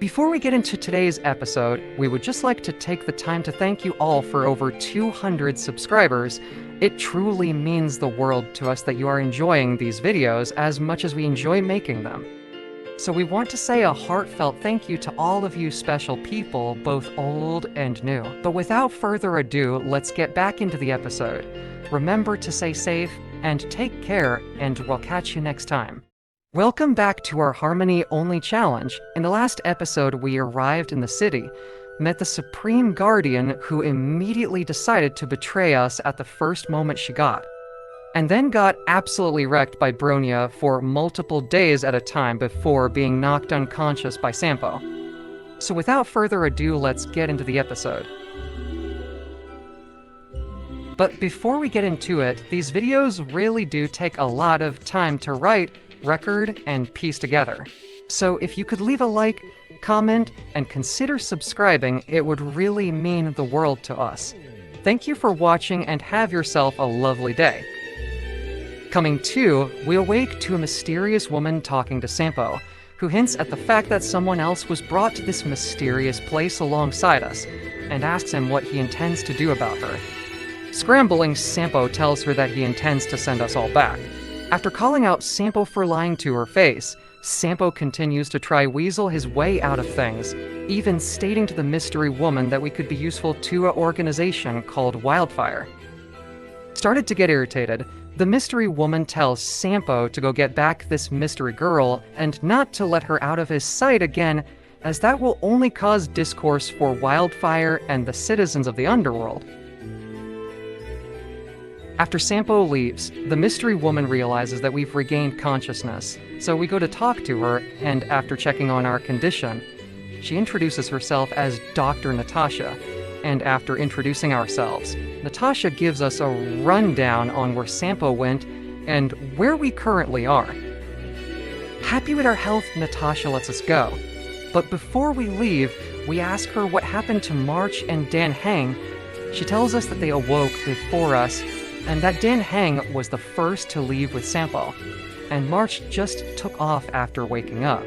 Before we get into today's episode, we would just like to take the time to thank you all for over 200 subscribers. It truly means the world to us that you are enjoying these videos as much as we enjoy making them. So we want to say a heartfelt thank you to all of you special people, both old and new. But without further ado, let's get back into the episode. Remember to stay safe and take care, and we'll catch you next time. Welcome back to our Harmony Only Challenge. In the last episode, we arrived in the city, met the Supreme Guardian, who immediately decided to betray us at the first moment she got, and then got absolutely wrecked by Bronya for multiple days at a time before being knocked unconscious by Sampo. So without further ado, let's get into the episode. But before we get into it, these videos really do take a lot of time to write, record, and piece together. So if you could leave a like, comment, and consider subscribing, it would really mean the world to us. Thank you for watching and have yourself a lovely day. Coming to, we awake to a mysterious woman talking to Sampo, who hints at the fact that someone else was brought to this mysterious place alongside us, and asks him what he intends to do about her. Scrambling, Sampo tells her that he intends to send us all back. After calling out Sampo for lying to her face, Sampo continues to try weasel his way out of things, even stating to the mystery woman that we could be useful to an organization called Wildfire. Started to get irritated, the mystery woman tells Sampo to go get back this mystery girl and not to let her out of his sight again, as that will only cause discourse for Wildfire and the citizens of the underworld. After Sampo leaves, the mystery woman realizes that we've regained consciousness, so we go to talk to her, and after checking on our condition, she introduces herself as Dr. Natasha, and after introducing ourselves, Natasha gives us a rundown on where Sampo went and where we currently are. Happy with our health, Natasha lets us go, but before we leave, we ask her what happened to March and Dan Heng. She tells us that they awoke before us, and that Dan Heng was the first to leave with Sampo, and March just took off after waking up.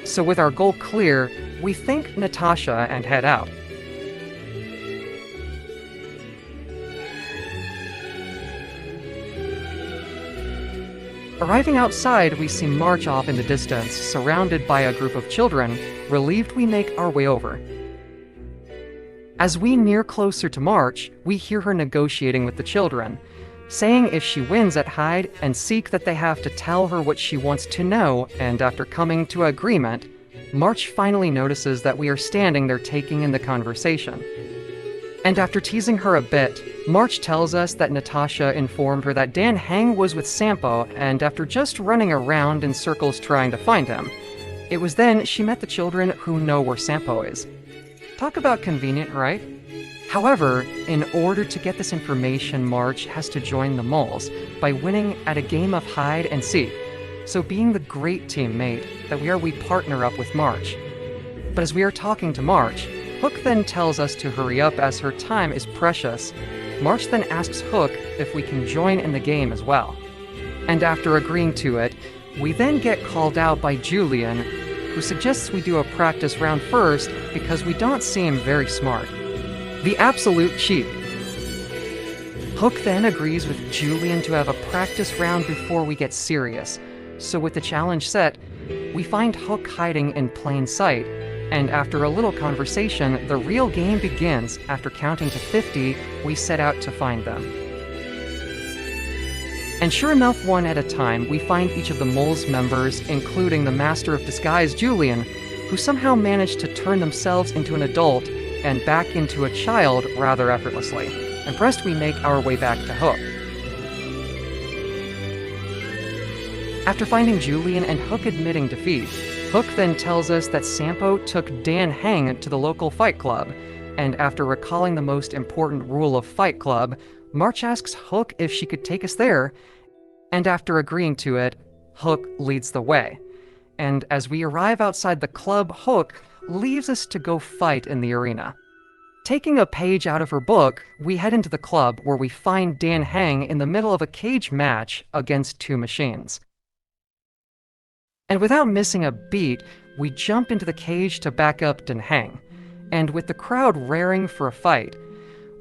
So with our goal clear, we thank Natasha and head out. Arriving outside, we see March off in the distance, surrounded by a group of children. Relieved, we make our way over. As we near closer to March, we hear her negotiating with the children, saying if she wins at hide and seek that they have to tell her what she wants to know, and after coming to agreement, March finally notices that we are standing there taking in the conversation. And after teasing her a bit, March tells us that Natasha informed her that Dan Heng was with Sampo, and after just running around in circles trying to find him, it was then she met the children who know where Sampo is. Talk about convenient, right? However, in order to get this information, March has to join the moles by winning at a game of hide and seek. So being the great teammate that we partner up with March. But as we are talking to March, Hook then tells us to hurry up as her time is precious. March then asks Hook if we can join in the game as well. And after agreeing to it, we then get called out by Julian, who suggests we do a practice round first because we don't seem very smart. The absolute cheat. Hook then agrees with Julian to have a practice round before we get serious. So with the challenge set, we find Hook hiding in plain sight, and after a little conversation, the real game begins. After counting to 50, we set out to find them. And sure enough, one at a time, we find each of the mole's members, including the Master of Disguise, Julian, who somehow managed to turn themselves into an adult and back into a child rather effortlessly. Impressed, we make our way back to Hook. After finding Julian and Hook admitting defeat, Hook then tells us that Sampo took Dan Heng to the local fight club, and after recalling the most important rule of Fight Club, March asks Hook if she could take us there, and after agreeing to it, Hook leads the way. And as we arrive outside the club, Hook leaves us to go fight in the arena. Taking a page out of her book, we head into the club where we find Dan Heng in the middle of a cage match against two machines. And without missing a beat, we jump into the cage to back up Denheng, and with the crowd raring for a fight,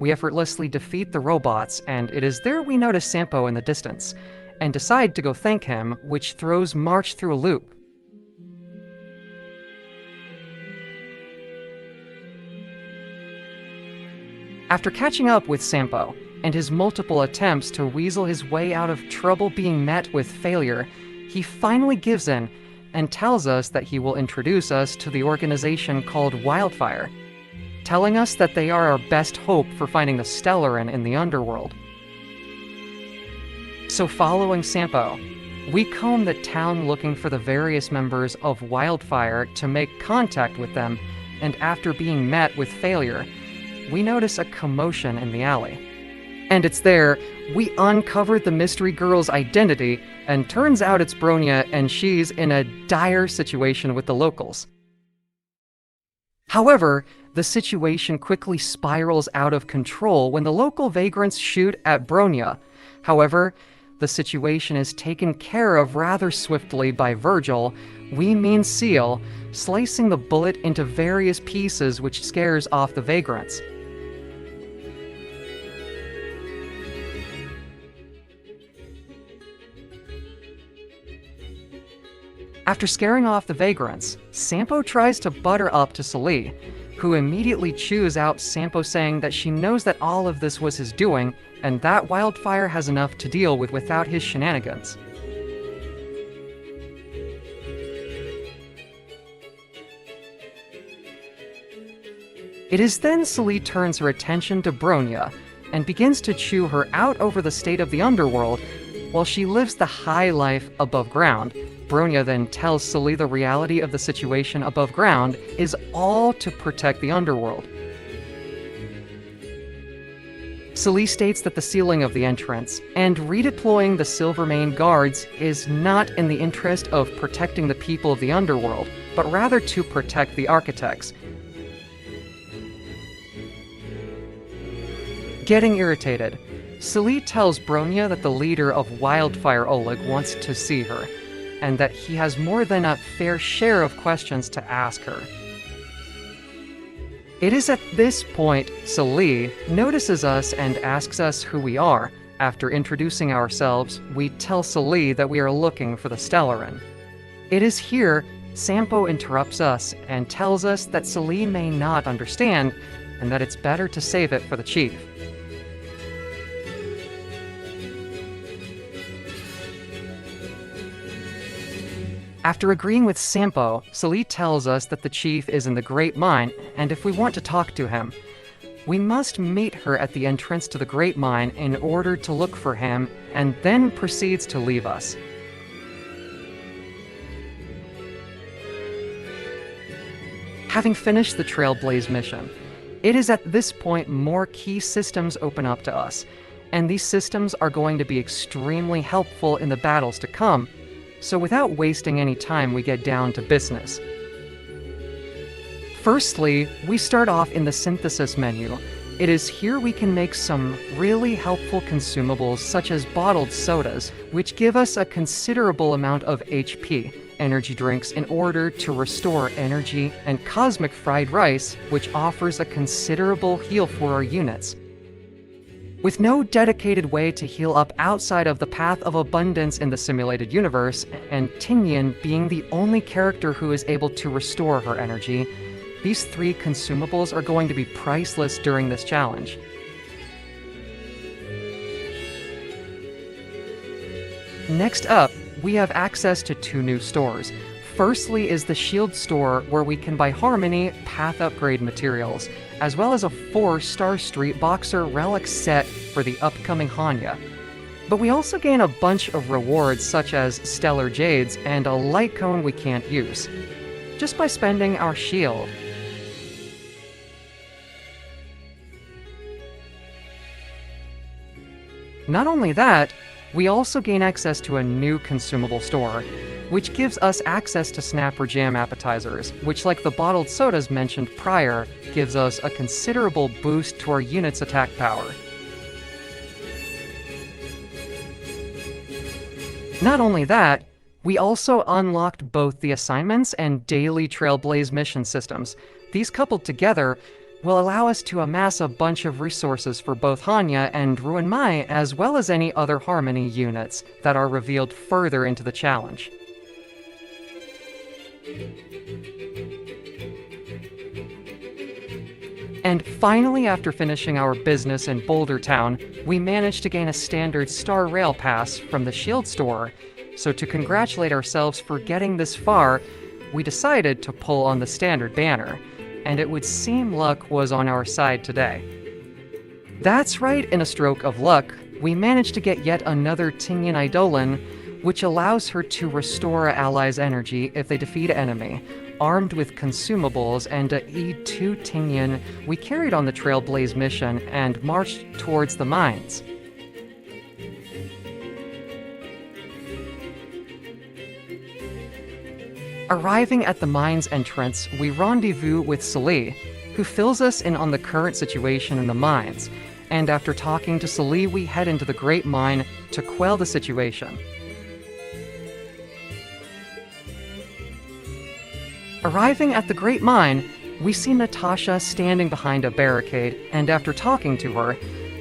we effortlessly defeat the robots, and it is there we notice Sampo in the distance, and decide to go thank him, which throws March through a loop. After catching up with Sampo, and his multiple attempts to weasel his way out of trouble being met with failure, he finally gives in and tells us that he will introduce us to the organization called Wildfire, telling us that they are our best hope for finding the Stellarin in the underworld. So following Sampo, we comb the town looking for the various members of Wildfire to make contact with them, and after being met with failure, we notice a commotion in the alley. And it's there we uncovered the mystery girl's identity, and turns out it's Bronya, and she's in a dire situation with the locals. However, the situation quickly spirals out of control when the local vagrants shoot at Bronya. However, the situation is taken care of rather swiftly by Virgil, we mean Seal, slicing the bullet into various pieces which scares off the vagrants. After scaring off the vagrants, Sampo tries to butter up to Celie, who immediately chews out Sampo, saying that she knows that all of this was his doing, and that Wildfire has enough to deal with without his shenanigans. It is then Celie turns her attention to Bronya, and begins to chew her out over the state of the underworld, while she lives the high life above ground. Bronya then tells Celie the reality of the situation above ground is all to protect the underworld. Celie states that the sealing of the entrance and redeploying the Silvermane guards is not in the interest of protecting the people of the underworld, but rather to protect the architects. Getting irritated, Celie tells Bronya that the leader of Wildfire, Oleg, wants to see her, and that he has more than a fair share of questions to ask her. It is at this point Celie notices us and asks us who we are. After introducing ourselves, we tell Celie that we are looking for the Stellarin. It is here Sampo interrupts us and tells us that Celie may not understand, and that it's better to save it for the chief. After agreeing with Sampo, Celie tells us that the chief is in the Great Mine, and if we want to talk to him, we must meet her at the entrance to the Great Mine in order to look for him, and then proceeds to leave us. Having finished the Trailblaze mission, it is at this point more key systems open up to us, and these systems are going to be extremely helpful in the battles to come. So without wasting any time, we get down to business. Firstly, we start off in the synthesis menu. It is here we can make some really helpful consumables such as bottled sodas, which give us a considerable amount of HP, energy drinks in order to restore energy, and cosmic fried rice, which offers a considerable heal for our units. With no dedicated way to heal up outside of the Path of Abundance in the simulated universe, and Tinyan being the only character who is able to restore her energy, these three consumables are going to be priceless during this challenge. Next up, we have access to two new stores. Firstly is the Shield store, where we can buy Harmony Path Upgrade materials, as well as a 4 Star Street Boxer relic set for the upcoming Hanya. But we also gain a bunch of rewards such as Stellar Jades and a light cone we can't use, just by spending our shield. Not only that, we also gain access to a new consumable store, which gives us access to Snapper Jam appetizers, which, like the bottled sodas mentioned prior, gives us a considerable boost to our unit's attack power. Not only that, We also unlocked both the assignments and daily Trailblaze mission systems. These coupled together will allow us to amass a bunch of resources for both Hanya and Ruin Mai, as well as any other Harmony units that are revealed further into the challenge. And finally, after finishing our business in Boulder Town, we managed to gain a standard Star Rail pass from the Shield store. So to congratulate ourselves for getting this far, we decided to pull on the standard banner, and it would seem luck was on our side today. That's right, in a stroke of luck, we managed to get yet another Tingyan Eidolon, which allows her to restore an ally's energy if they defeat an enemy. Armed with consumables and a E2 Tingyan, we carried on the Trailblaze mission and marched towards the mines. Arriving at the mine's entrance, we rendezvous with Sali, who fills us in on the current situation in the mines, and after talking to Sali, we head into the Great Mine to quell the situation. Arriving at the Great Mine, we see Natasha standing behind a barricade, and after talking to her,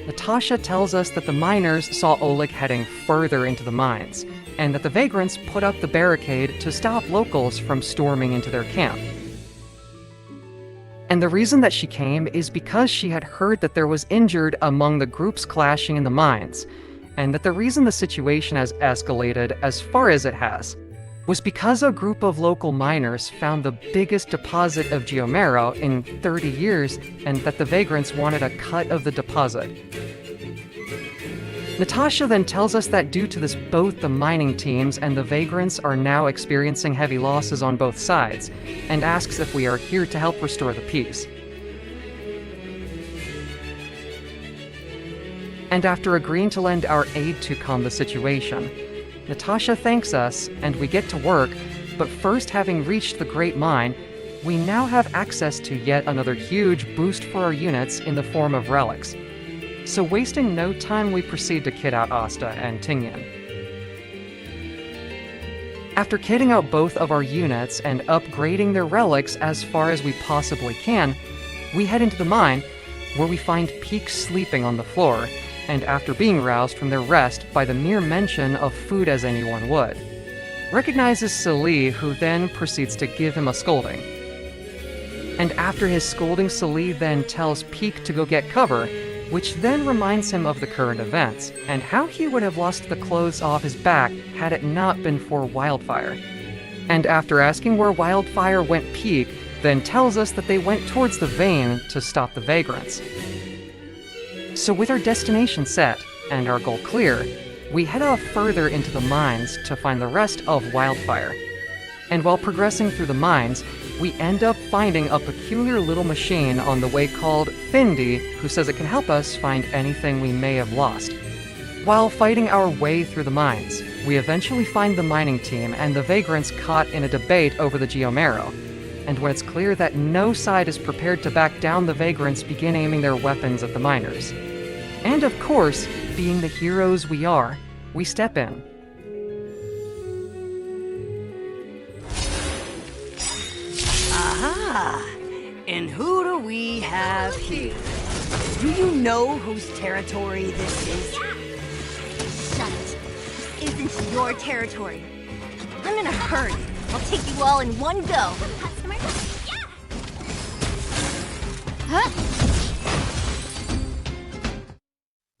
Natasha tells us that the miners saw Oleg heading further into the mines, and that the vagrants put up the barricade to stop locals from storming into their camp. And the reason that she came is because she had heard that there was injured among the groups clashing in the mines, and that the reason the situation has escalated as far as it has was because a group of local miners found the biggest deposit of Geomero in 30 years, and that the vagrants wanted a cut of the deposit. Natasha then tells us that due to this, both the mining teams and the vagrants are now experiencing heavy losses on both sides, and asks if we are here to help restore the peace. And after agreeing to lend our aid to calm the situation, Natasha thanks us, and we get to work, but first, having reached the Great Mine, we now have access to yet another huge boost for our units in the form of relics. So wasting no time, we proceed to kit out Asta and Tingyan. After kitting out both of our units and upgrading their relics as far as we possibly can, we head into the mine, where we find Peak sleeping on the floor, and after being roused from their rest by the mere mention of food as anyone would, recognizes Sali, who then proceeds to give him a scolding. And after his scolding, Sali then tells Peak to go get cover, which then reminds him of the current events, and how he would have lost the clothes off his back had it not been for Wildfire. And after asking where Wildfire went, Peak then tells us that they went towards the vein to stop the vagrants. So with our destination set, and our goal clear, we head off further into the mines to find the rest of Wildfire. And while progressing through the mines, we end up finding a peculiar little machine on the way called Findy, who says it can help us find anything we may have lost. While fighting our way through the mines, we eventually find the mining team and the vagrants caught in a debate over the Geomero. And when it's clear that no side is prepared to back down, the vagrants begin aiming their weapons at the miners. And of course, being the heroes we are, we step in. Aha! And who do we have here? Do you know whose territory this is? Shut it. This isn't your territory. I'm in a hurry. I'll take you all in one go. Customer? Yeah! Huh?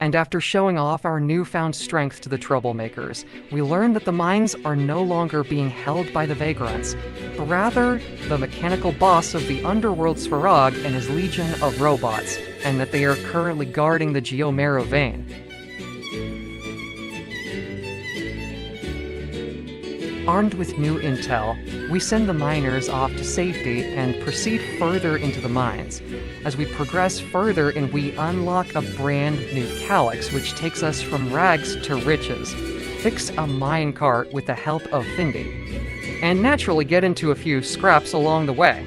And after showing off our newfound strength to the troublemakers, we learn that the mines are no longer being held by the vagrants, but rather the mechanical boss of the underworld Svarog and his legion of robots, and that they are currently guarding the Geomero vein. Armed with new intel, we send the miners off to safety and proceed further into the mines. As we progress further and we unlock a brand new calyx, which takes us from rags to riches, fix a mine cart with the help of Findy, and naturally get into a few scraps along the way.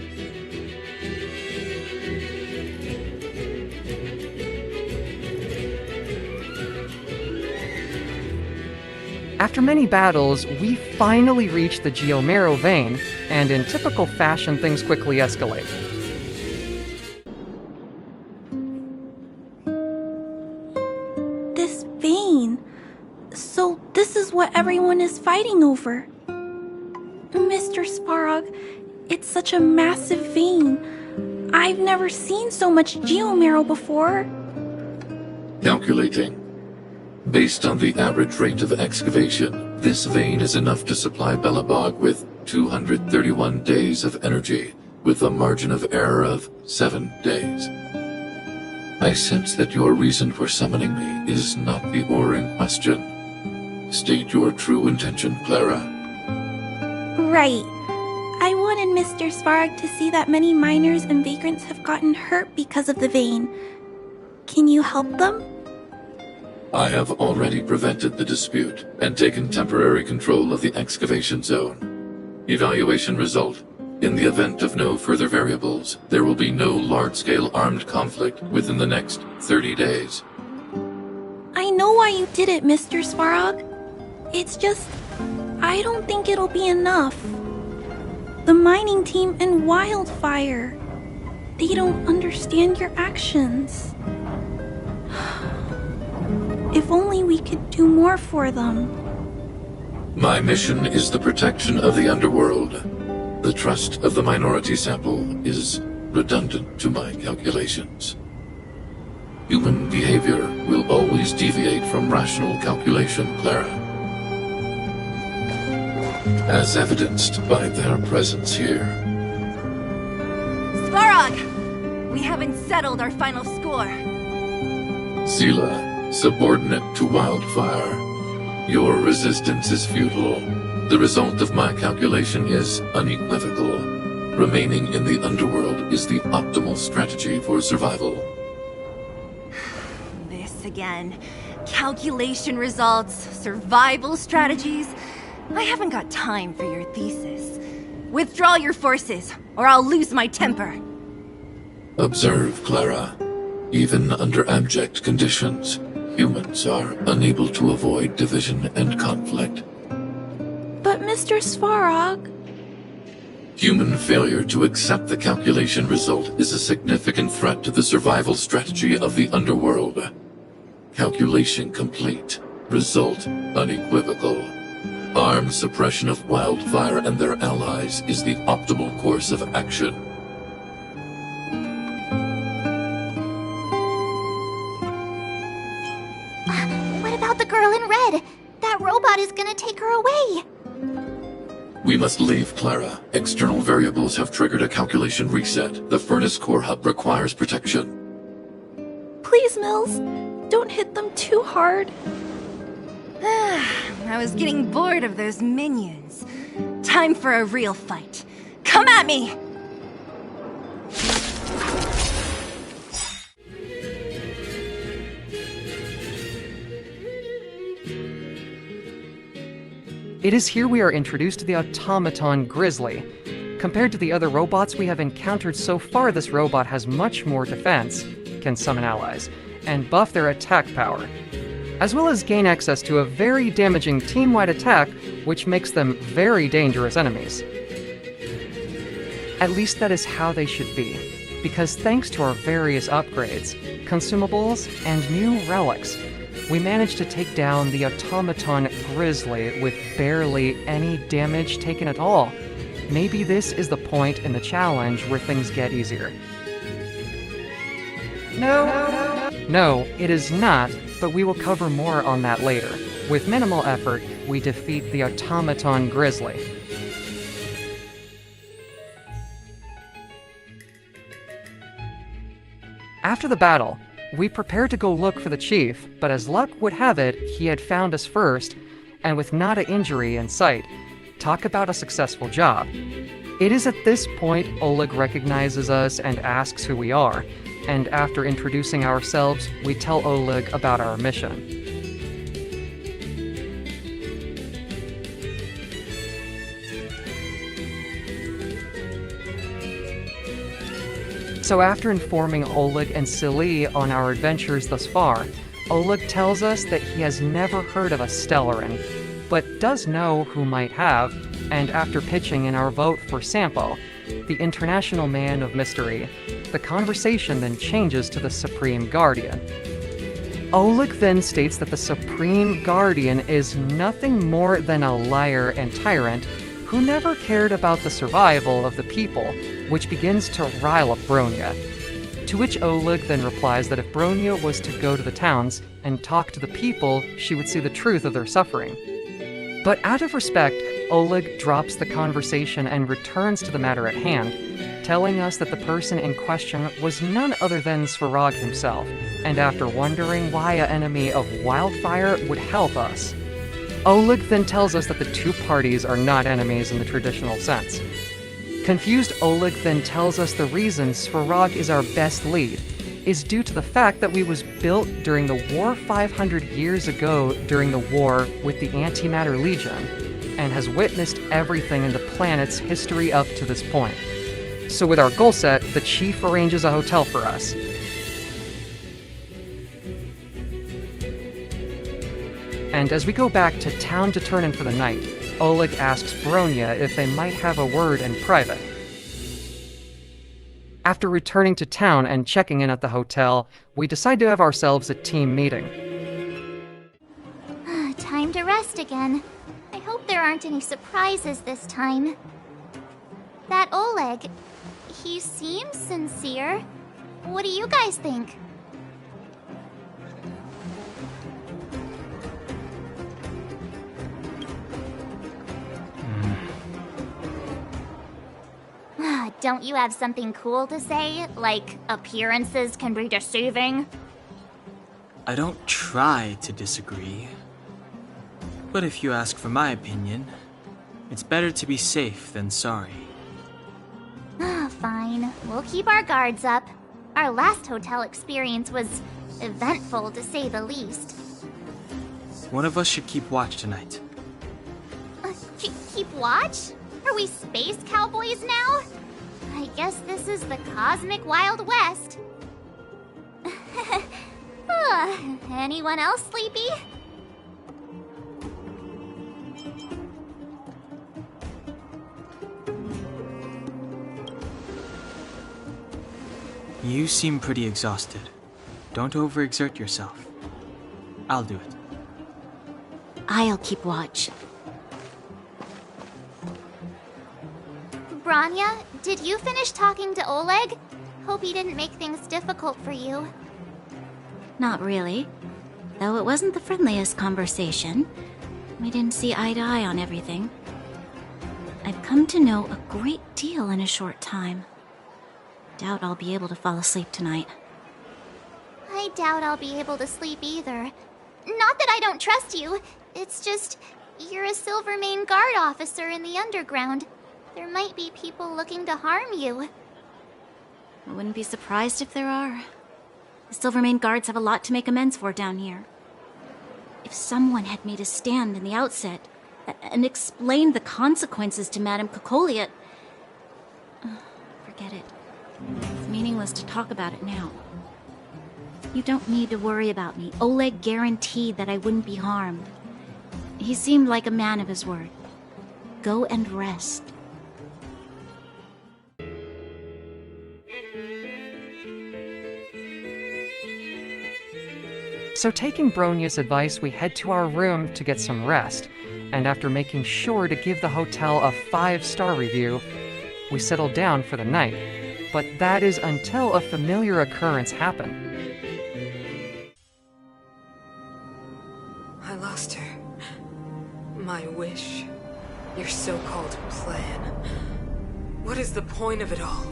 After many battles, we finally reach the Geomero vein, and in typical fashion, things quickly escalate. This vein. So this is what everyone is fighting over. Mr. Svarog, it's such a massive vein. I've never seen so much geomero before. Calculating. Based on the average rate of excavation, this vein is enough to supply Belobog with 231 days of energy, with a margin of error of 7 days. I sense that your reason for summoning me is not the ore in question. State your true intention, Clara. Right. I wanted Mr. Svarog to see that many miners and vagrants have gotten hurt because of the vein. Can you help them? I have already prevented the dispute and taken temporary control of the excavation zone. Evaluation result. In the event of no further variables, there will be no large-scale armed conflict within the next 30 days. I know why you did it, Mr. Svarog. It's just, I don't think it'll be enough. The mining team and Wildfire, they don't understand your actions. If only we could do more for them. My mission is the protection of the underworld. The trust of the minority sample is redundant to my calculations. Human behavior will always deviate from rational calculation, Clara. As evidenced by their presence here. Svarog! We haven't settled our final score. Sela, subordinate to Wildfire. Your resistance is futile. The result of my calculation is unequivocal. Remaining in the underworld is the optimal strategy for survival. This again. Calculation results, survival strategies. I haven't got time for your thesis. Withdraw your forces, or I'll lose my temper. Observe, Clara. Even under abject conditions, humans are unable to avoid division and conflict. But Mr. Svarog... Human failure to accept the calculation result is a significant threat to the survival strategy of the underworld. Calculation complete. Result unequivocal. Armed suppression of Wildfire and their allies is the optimal course of action. What about the girl in red? That robot is gonna take her away. We must leave, Clara. External variables have triggered a calculation reset. The furnace core hub requires protection. Please, Mills, don't hit them too hard. I was getting bored of those minions. Time for a real fight. Come at me! It is here we are introduced to the automaton Grizzly. Compared to the other robots we have encountered so far, this robot has much more defense, can summon allies, and buff their attack power, as well as gain access to a very damaging team-wide attack, which makes them very dangerous enemies. At least that is how they should be, because thanks to our various upgrades, consumables, and new relics, we managed to take down the automaton Grizzly with barely any damage taken at all. Maybe this is the point in the challenge where things get easier. No, it is not, but we will cover more on that later. With minimal effort, we defeat the automaton Grizzly. After the battle, we prepared to go look for the chief, but as luck would have it, he had found us first, and with not an injury in sight. Talk about a successful job. It is at this point Oleg recognizes us and asks who we are, and after introducing ourselves, we tell Oleg about our mission. So after informing Oleg and Sili on our adventures thus far, Oleg tells us that he has never heard of a Stellarin. but does know who might have, and after pitching in our vote for Sampo, the international man of mystery, the conversation then changes to the Supreme Guardian. Oleg then states that the Supreme Guardian is nothing more than a liar and tyrant who never cared about the survival of the people, which begins to rile up Bronya. To which Oleg then replies that if Bronya was to go to the towns and talk to the people, she would see the truth of their suffering. But out of respect, Oleg drops the conversation and returns to the matter at hand, telling us that the person in question was none other than Svarog himself, and after wondering why an enemy of Wildfire would help us. Oleg then tells us that the two parties are not enemies in the traditional sense. Confused, Oleg then tells us the reason Svarog is our best lead is due to the fact that we was built during the war 500 years ago during the war with the Antimatter Legion, and has witnessed everything in the planet's history up to this point. So with our goal set, the chief arranges a hotel for us. And as we go back to town to turn in for the night, Oleg asks Bronya if they might have a word in private. After returning to town and checking in at the hotel, we decide to have ourselves a team meeting. Time to rest again. I hope there aren't any surprises this time. That Oleg, he seems sincere. What do you guys think? Don't you have something cool to say? Like, appearances can be deceiving? I don't try to disagree. But if you ask for my opinion, it's better to be safe than sorry. Fine. We'll keep our guards up. Our last hotel experience was eventful, to say the least. One of us should keep watch tonight. Keep watch? Are we space cowboys now? I guess this is the cosmic Wild West. Anyone else sleepy? You seem pretty exhausted. Don't overexert yourself. I'll do it. I'll keep watch. Bronya, did you finish talking to Oleg? Hope he didn't make things difficult for you. Not really. Though it wasn't the friendliest conversation. We didn't see eye to eye on everything. I've come to know a great deal in a short time. Doubt I'll be able to fall asleep tonight. I doubt I'll be able to sleep either. Not that I don't trust you. It's just, you're a Silvermane Guard officer in the underground. There might be people looking to harm you. I wouldn't be surprised if there are. The Silvermane Guards have a lot to make amends for down here. If someone had made a stand in the outset and explained the consequences to Madame Kokoliet... forget it. It's meaningless to talk about it now. You don't need to worry about me. Oleg guaranteed that I wouldn't be harmed. He seemed like a man of his word. Go and rest. So taking Bronya's advice, we head to our room to get some rest, and after making sure to give the hotel a 5-star review, we settle down for the night. But that is until a familiar occurrence happened. I lost her. My wish. Your so-called plan. What is the point of it all?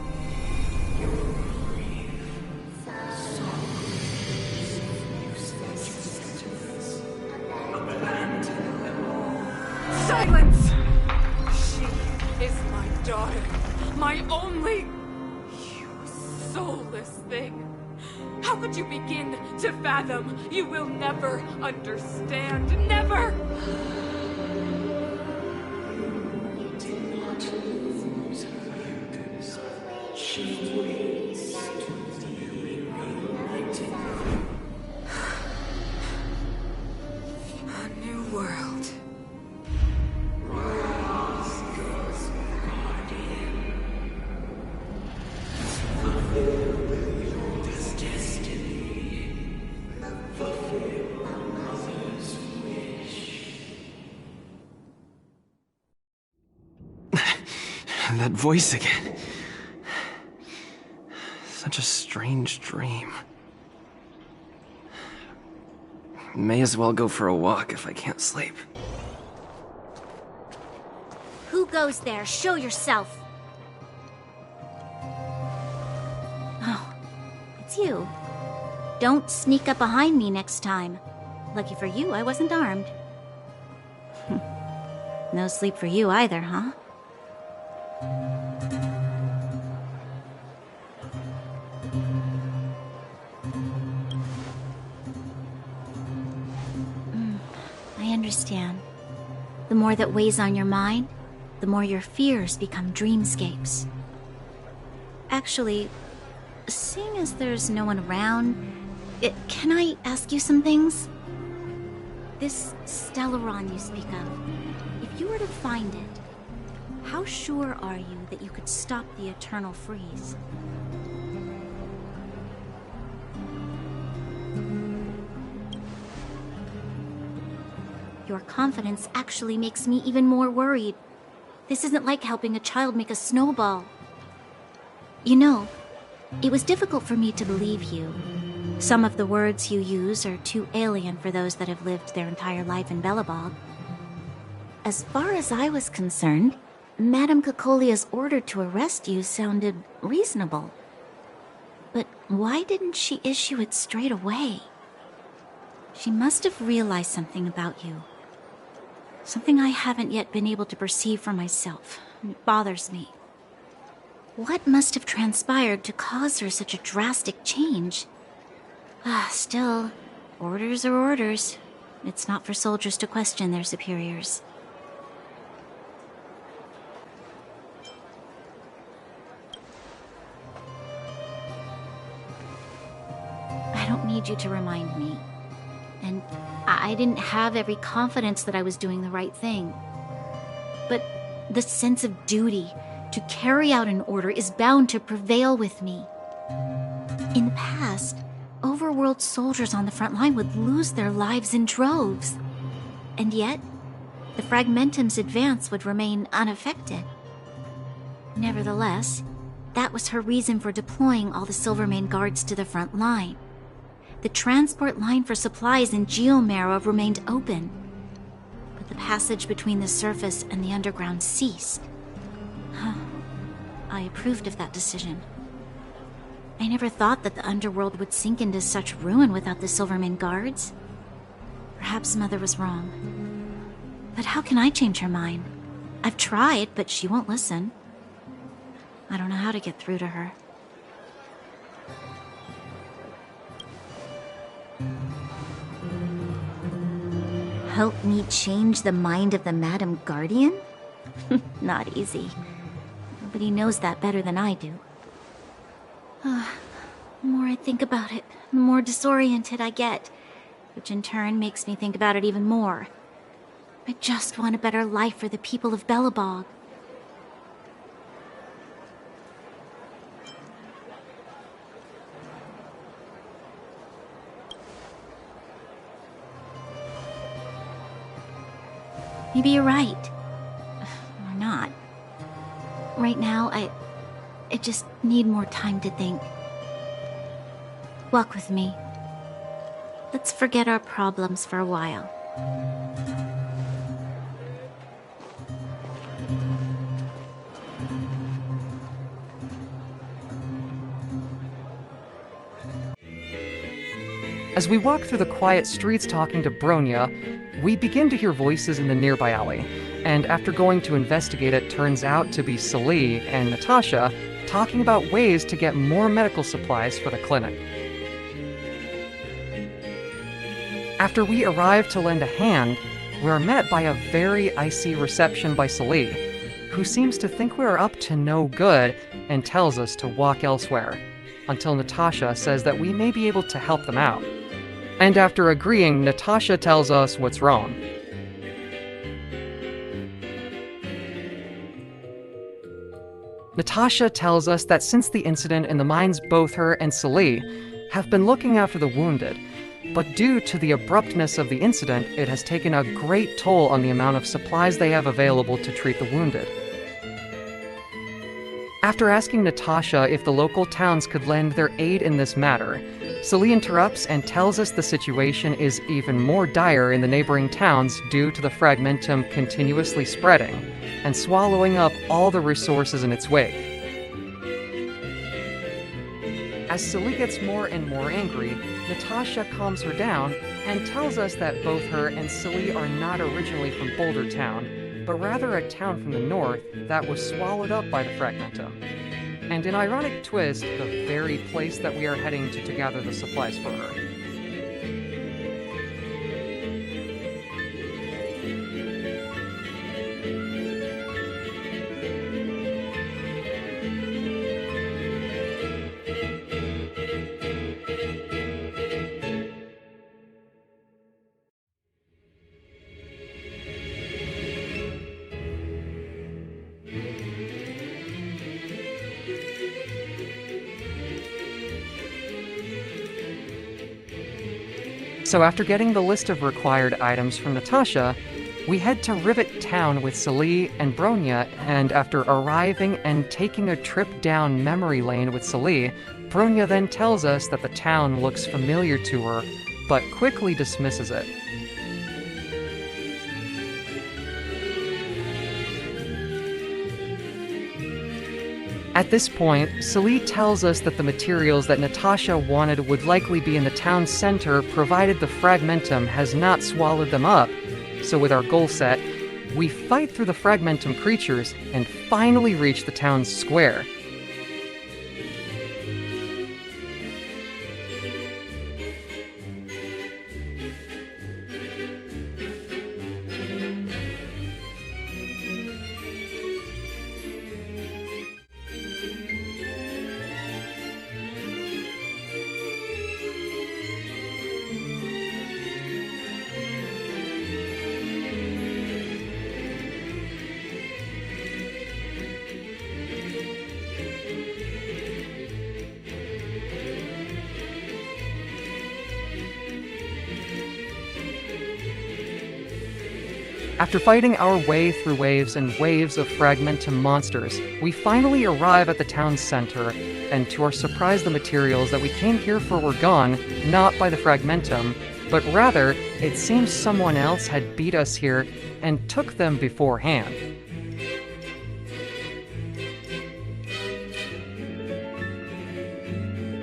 Silence! She is my daughter. My only... You soulless thing. How could you begin to fathom? You will never understand. Never! A new world. That voice again. Such a strange dream. May as well go for a walk if I can't sleep. Who goes there? Show yourself. Oh, it's you. Don't sneak up behind me next time. Lucky for you, I wasn't armed. No sleep for you either, huh? I understand. The more that weighs on your mind, the more your fears become dreamscapes. Actually, seeing as there's no one around, can I ask you some things? This Stellaron you speak of, if you were to find it, how sure are you that you could stop the eternal freeze? Your confidence actually makes me even more worried. This isn't like helping a child make a snowball. You know, it was difficult for me to believe you. Some of the words you use are too alien for those that have lived their entire life in Belobog. As far as I was concerned, Madame Cocolia's order to arrest you sounded reasonable. But why didn't she issue it straight away? She must have realized something about you. Something I haven't yet been able to perceive for myself. It bothers me. What must have transpired to cause her such a drastic change? Still, orders are orders. It's not for soldiers to question their superiors. I don't need you to remind me. And I didn't have every confidence that I was doing the right thing. But the sense of duty to carry out an order is bound to prevail with me. In the past, overworld soldiers on the front line would lose their lives in droves. And yet, the Fragmentum's advance would remain unaffected. Nevertheless, that was her reason for deploying all the Silvermane guards to the front line. The transport line for supplies in Geomera remained open, but the passage between the surface and the underground ceased. I approved of that decision. I never thought that the underworld would sink into such ruin without the Silvermane guards. Perhaps Mother was wrong. But how can I change her mind? I've tried, but she won't listen. I don't know how to get through to her. Help me change the mind of the Madam Guardian? Not easy. Nobody knows that better than I do. The more I think about it, the more disoriented I get, which in turn makes me think about it even more. I just want a better life for the people of Belobog. Maybe you're right. Or not. Right now, I just need more time to think. Walk with me. Let's forget our problems for a while. As we walk through the quiet streets talking to Bronya, we begin to hear voices in the nearby alley, and after going to investigate, it turns out to be Celie and Natasha talking about ways to get more medical supplies for the clinic. After we arrive to lend a hand, we're met by a very icy reception by Celie, who seems to think we're up to no good and tells us to walk elsewhere, until Natasha says that we may be able to help them out. And after agreeing, Natasha tells us what's wrong. Natasha tells us that since the incident in the mines, both her and Celie have been looking after the wounded, but due to the abruptness of the incident, it has taken a great toll on the amount of supplies they have available to treat the wounded. After asking Natasha if the local towns could lend their aid in this matter, Celie interrupts and tells us the situation is even more dire in the neighboring towns due to the fragmentum continuously spreading and swallowing up all the resources in its wake. As Celie gets more and more angry, Natasha calms her down and tells us that both her and Celie are not originally from Boulder Town, but rather a town from the north that was swallowed up by the fragmentum. And an ironic twist, the very place that we are heading to gather the supplies for her. So after getting the list of required items from Natasha, we head to Rivet Town with Celie and Bronya, and after arriving and taking a trip down memory lane with Celie, Bronya then tells us that the town looks familiar to her, but quickly dismisses it. At this point, Celie tells us that the materials that Natasha wanted would likely be in the town center provided the fragmentum has not swallowed them up. So with our goal set, we fight through the fragmentum creatures and finally reach the town's square. After fighting our way through waves and waves of fragmentum monsters, we finally arrive at the town's center, and to our surprise the materials that we came here for were gone, not by the fragmentum, but rather, it seems someone else had beat us here and took them beforehand.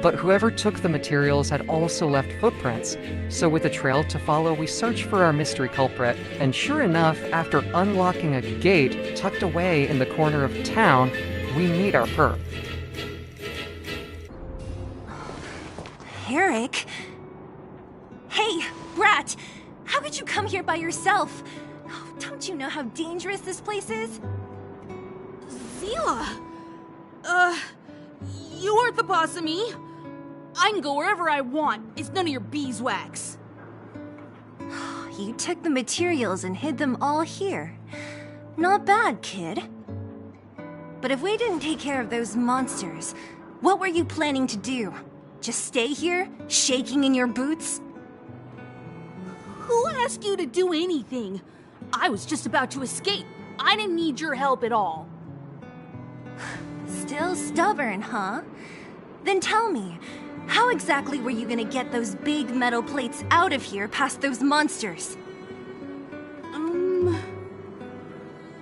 But whoever took the materials had also left footprints, so with a trail to follow, we search for our mystery culprit, and sure enough, after unlocking a gate tucked away in the corner of town, we meet our perp. Eric? Hey, Brat! How could you come here by yourself? Oh, don't you know how dangerous this place is? Zila! You aren't the boss of me. I can go wherever I want. It's none of your beeswax. You took the materials and hid them all here. Not bad, kid. But if we didn't take care of those monsters, what were you planning to do? Just stay here, shaking in your boots? Who asked you to do anything? I was just about to escape. I didn't need your help at all. Still stubborn, huh? Then tell me, how exactly were you gonna get those big metal plates out of here past those monsters?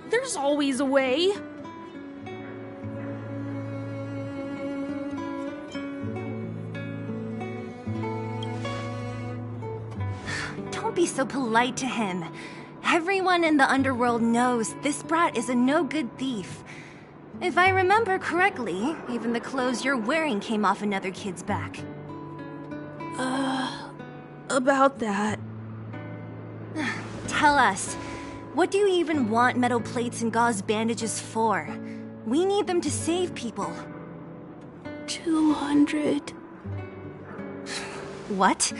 There's always a way. Don't be so polite to him. Everyone in the underworld knows this brat is a no-good thief. If I remember correctly, even the clothes you're wearing came off another kid's back. About that. Tell us, what do you even want metal plates and gauze bandages for? We need them to save people. 200. What?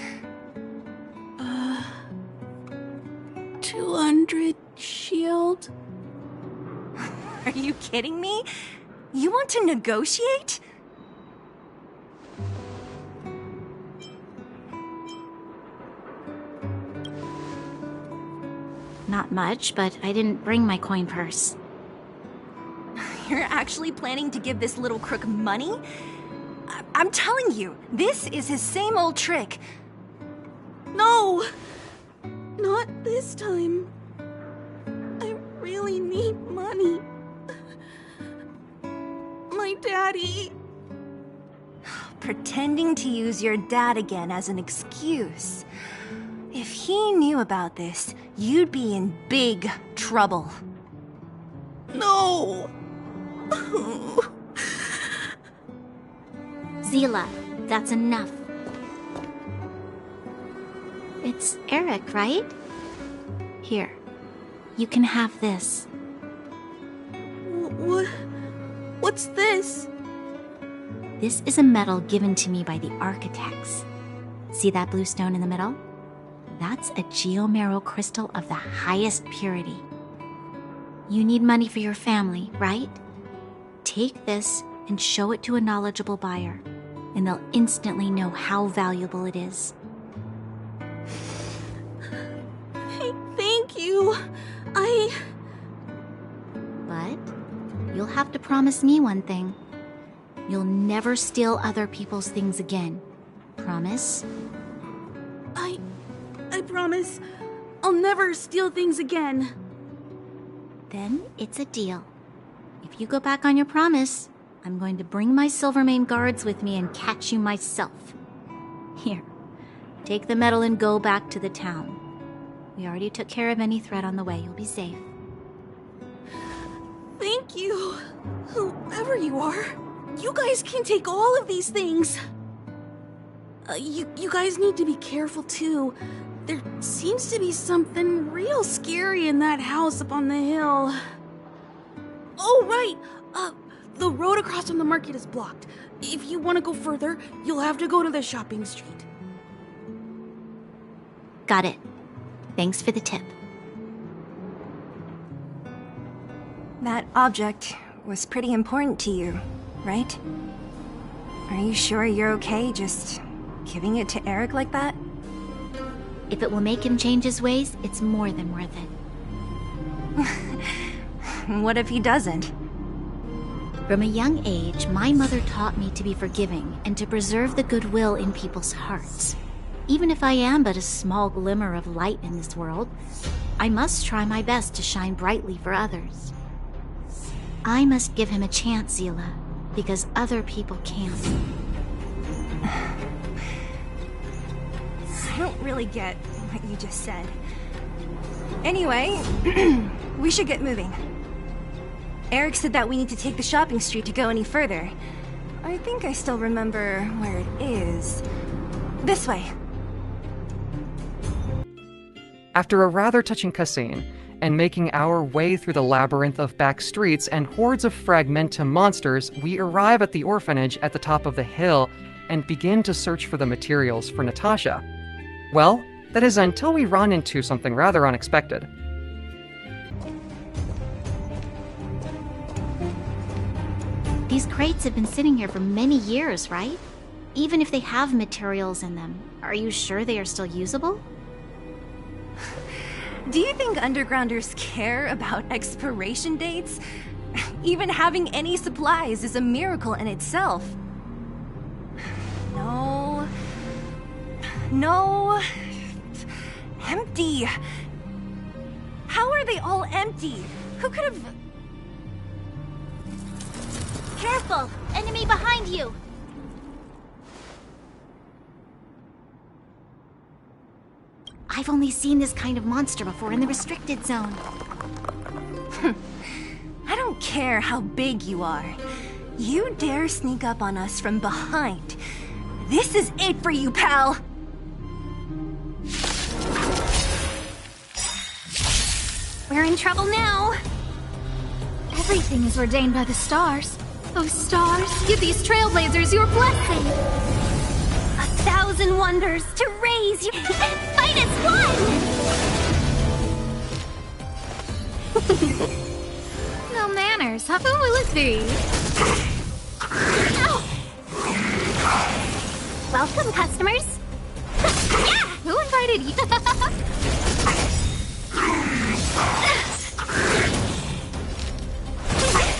200 shield. Are you kidding me? You want to negotiate? Not much, but I didn't bring my coin purse. You're actually planning to give this little crook money? I'm telling you, this is his same old trick. No! Not this time. I really need money. My daddy. Pretending to use your dad again as an excuse. If he knew about this, you'd be in big trouble. No! Zila, that's enough. It's Eric, right? Here, you can have this. What's this? This is a medal given to me by the architects. See that blue stone in the middle? That's a geomerald crystal of the highest purity. You need money for your family, right? Take this and show it to a knowledgeable buyer, and they'll instantly know how valuable it is. Thank you. But you'll have to promise me one thing. You'll never steal other people's things again. Promise? I promise. I'll never steal things again. Then it's a deal. If you go back on your promise, I'm going to bring my Silvermane guards with me and catch you myself. Here, take the medal and go back to the town. We already took care of any threat on the way. You'll be safe. Thank you. Whoever you are, you guys can take all of these things. You guys need to be careful too. There seems to be something real scary in that house up on the hill. Oh, right. The road across from the market is blocked. If you want to go further, you'll have to go to the shopping street. Got it. Thanks for the tip. That object was pretty important to you, right? Are you sure you're okay just giving it to Eric like that? If it will make him change his ways, it's more than worth it. What if he doesn't? From a young age, my mother taught me to be forgiving and to preserve the goodwill in people's hearts. Even if I am but a small glimmer of light in this world, I must try my best to shine brightly for others. I must give him a chance, Zila, because other people can't. I don't really get what you just said. Anyway, we should get moving. Eric said that we need to take the shopping street to go any further. I think I still remember where it is. This way. After a rather touching cutscene, and making our way through the labyrinth of back streets and hordes of Fragmentum monsters, we arrive at the orphanage at the top of the hill and begin to search for the materials for Natasha. Well, that is until we run into something rather unexpected. These crates have been sitting here for many years, right? Even if they have materials in them, are you sure they are still usable? Do you think undergrounders care about expiration dates? Even having any supplies is a miracle in itself. No. No. Empty. How are they all empty? Who could have... Careful! Enemy behind you! I've only seen this kind of monster before in the restricted zone. I don't care how big you are. You dare sneak up on us from behind. This is it for you, pal! We're in trouble now. Everything is ordained by the stars. Oh, stars, give these trailblazers your blessing. 1,000 wonders to raise you. Fight as one! No manners, huh? Who will it be? Welcome, customers. Yeah! Who invited you?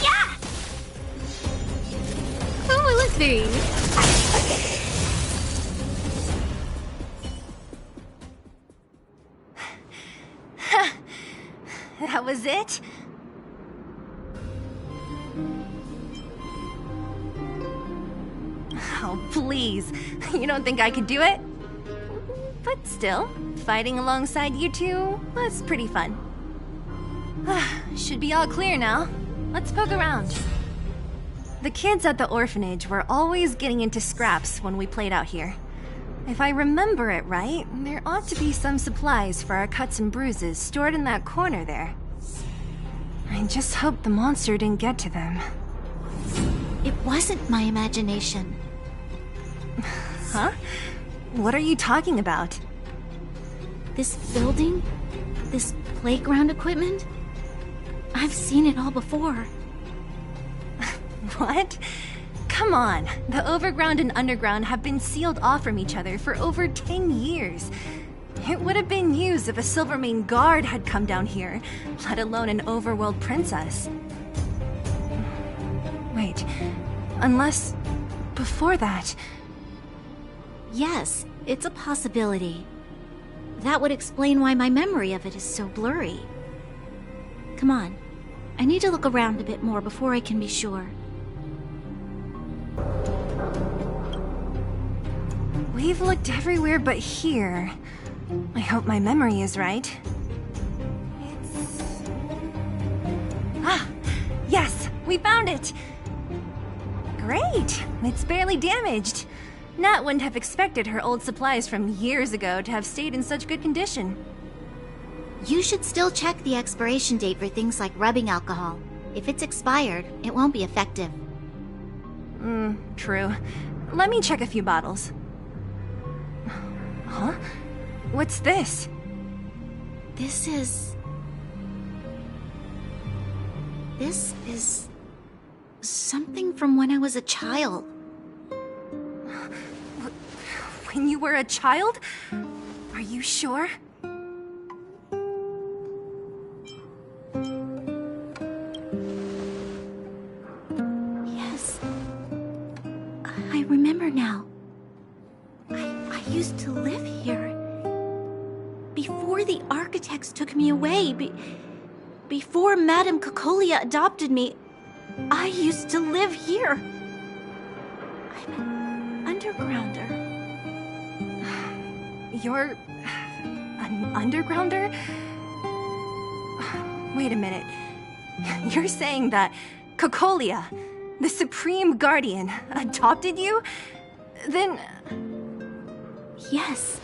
Yeah! Who was these? That was it? Oh, please. You don't think I could do it? But still, fighting alongside you two was pretty fun. Should be all clear now. Let's poke around. The kids at the orphanage were always getting into scraps when we played out here. If I remember it right, there ought to be some supplies for our cuts and bruises stored in that corner there. I just hope the monster didn't get to them. It wasn't my imagination. Huh? What are you talking about? This building? This playground equipment? I've seen it all before. What? Come on. The overground and underground have been sealed off from each other for over 10 years. It would have been used if a Silvermane guard had come down here, let alone an overworld princess. Wait, unless before that... Yes, it's a possibility. That would explain why my memory of it is so blurry. Come on. I need to look around a bit more before I can be sure. We've looked everywhere but here. I hope my memory is right. It's... Ah! Yes! We found it! Great! It's barely damaged. Nat wouldn't have expected her old supplies from years ago to have stayed in such good condition. You should still check the expiration date for things like rubbing alcohol. If it's expired, it won't be effective. True. Let me check a few bottles. Huh? What's this? This is something from when I was a child. When you were a child? Are you sure? Yes. I remember now. I used to live here. Before the architects took me away, before Madame Cocolia adopted me, I used to live here. I'm an undergrounder. You're... an undergrounder? Wait a minute. You're saying that Cocolia, the Supreme Guardian, adopted you? Then... Yes.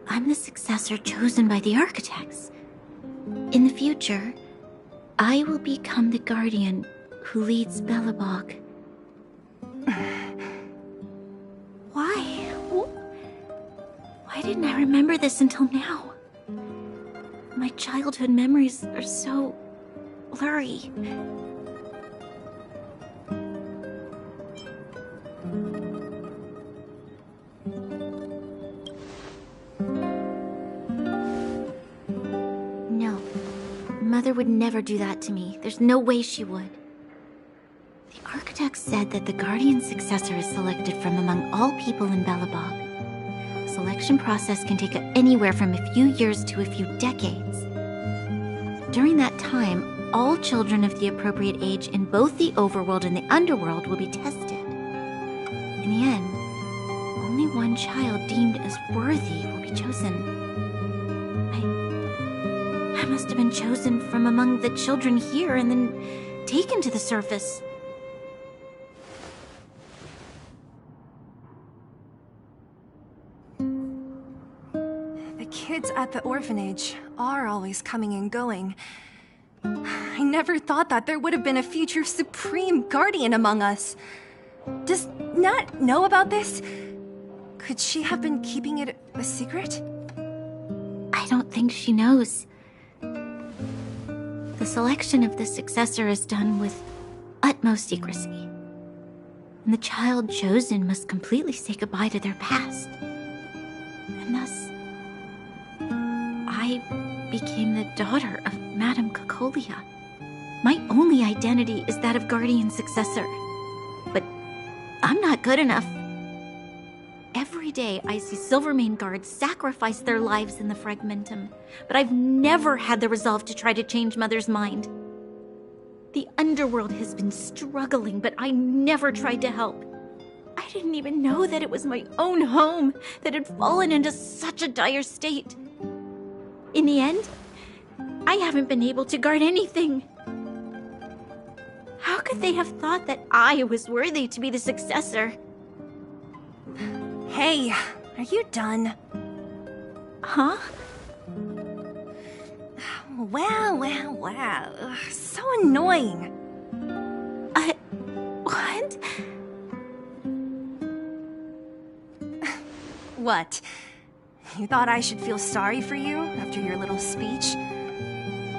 I'm the successor chosen by the architects. In the future, I will become the guardian who leads Belobog. Why? Why didn't I remember this until now? My childhood memories are so blurry. No. Mother would never do that to me. There's no way she would. The architect said that the guardian successor is selected from among all people in Belobog. The selection process can take anywhere from a few years to a few decades. During that time, all children of the appropriate age in both the overworld and the underworld will be tested. In the end, only one child deemed as worthy will be chosen. I must have been chosen from among the children here and then taken to the surface. The kids at the orphanage are always coming and going. I never thought that there would have been a future Supreme Guardian among us. Does Nat know about this? Could she have been keeping it a secret? I don't think she knows. The selection of the successor is done with utmost secrecy. and the child chosen must completely say goodbye to their past. And thus, I became the daughter of Madame Cocolia. My only identity is that of guardian successor. But I'm not good enough. Every day I see Silvermane guards sacrifice their lives in the Fragmentum, but I've never had the resolve to try to change Mother's mind. The underworld has been struggling, but I never tried to help. I didn't even know that it was my own home that had fallen into such a dire state. In the end, I haven't been able to guard anything. How could they have thought that I was worthy to be the successor? Hey, are you done? Huh? Wow. Ugh, so annoying. What? What? You thought I should feel sorry for you after your little speech?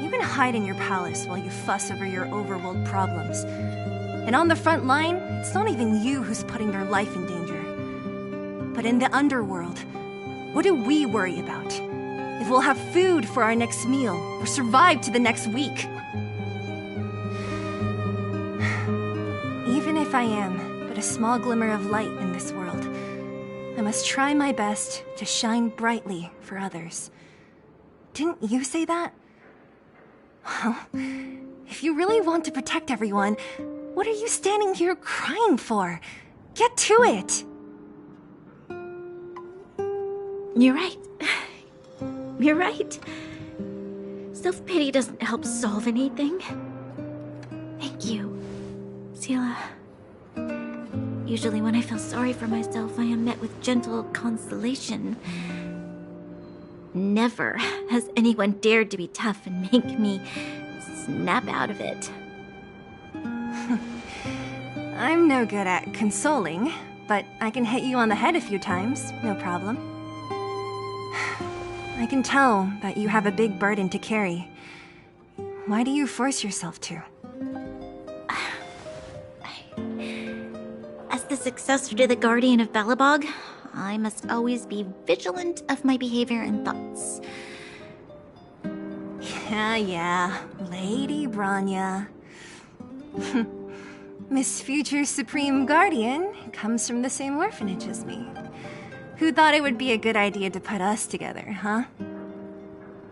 You can hide in your palace while you fuss over your overworld problems. And on the front line, it's not even you who's putting their life in danger. But in the underworld, what do we worry about? If we'll have food for our next meal, or survive to the next week. Even if I am but a small glimmer of light in this world, I must try my best to shine brightly for others. Didn't you say that? Well, if you really want to protect everyone, what are you standing here crying for? Get to it! You're right. You're right. Self-pity doesn't help solve anything. Thank you, Sela. Usually when I feel sorry for myself, I am met with gentle consolation. Never has anyone dared to be tough and make me snap out of it. I'm no good at consoling, but I can hit you on the head a few times, no problem. I can tell that you have a big burden to carry. Why do you force yourself to? As the successor to the Guardian of Belobog, I must always be vigilant of my behavior and thoughts. Yeah, Lady Branya. Miss Future Supreme Guardian comes from the same orphanage as me. Who thought it would be a good idea to put us together, huh?